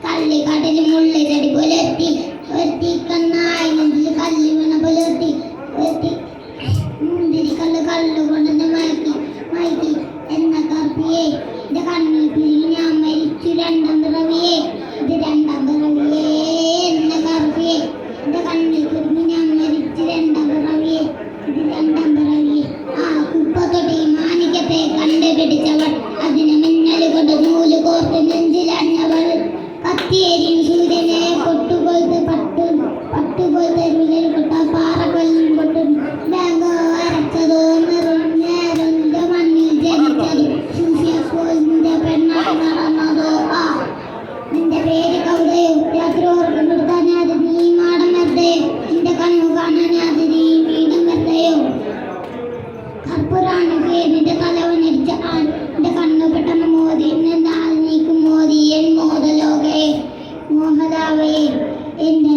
കള്ളിക്കാട്ടിൽ മുള്ളി ചെടി പുലർത്തി ഒരുത്തി കണ്ണായി നെഞ്ചിൽ കല്ല് വീണ പുലർത്തി ഒരുത്തി മുന്തിരി കല്ല് കൊണ്ടെന്നെ മയക്കി എന്ന കറുപ്പിയെ എന്റെ കണ്ണിൽ പിരിഞ്ഞ് ഞാൻ മരിച്ചു രണ്ടാം പിറവിയെ ഇത് രണ്ടാം പിറവിയെ എന്ന കറുപ്പിയെ എന്റെ കണ്ണിൽ പിരിഞ്ഞ് ഞാൻ മരിച്ചു രണ്ടാം പിറവിയെ ഇത് രണ്ടാം പിറവിയെ ആ കുപ്പത്തൊട്ടി മാണിക്യത്തെ കണ്ടു പിടിച്ചവൾ അതിനെ മിന്നൽ കൊണ്ട് നൂല് കോർത്ത് നെഞ്ചിലഞ്ഞവൾ കത്തിയേരിയും സൂര്യനെ പൊട്ടുപോലത്തെ പട്ടുപോലത്തെ വിരൽ കൊട്ട പാറകല്ലും പൊട്ടും ബാങ്കോ അരച്ചതോ നേരന്റെ മണ്ണിൽ ജനിച്ചത് സൂഫിയപ്പോലിന്റെ പെണ്ണായി നടന്നതോ ആ നിന്റെ പേര് കവിതയോ രാത്രി ഓർക്കം കൊടുത്താനത് നീ മാടം വെറുതെയോ നിന്റെ കണ്ണു കാണാനത് നീ വീടും വെറുതെയോ കർപ്പൂരാണ് നിന്റെ തലവനടിച്ച ആൺ നിന്റെ കണ്ണു പെട്ടെന്ന് മോദി നീക്കും മോദി എൻ മോദലോകേ മോഹദാവേ എന്റെ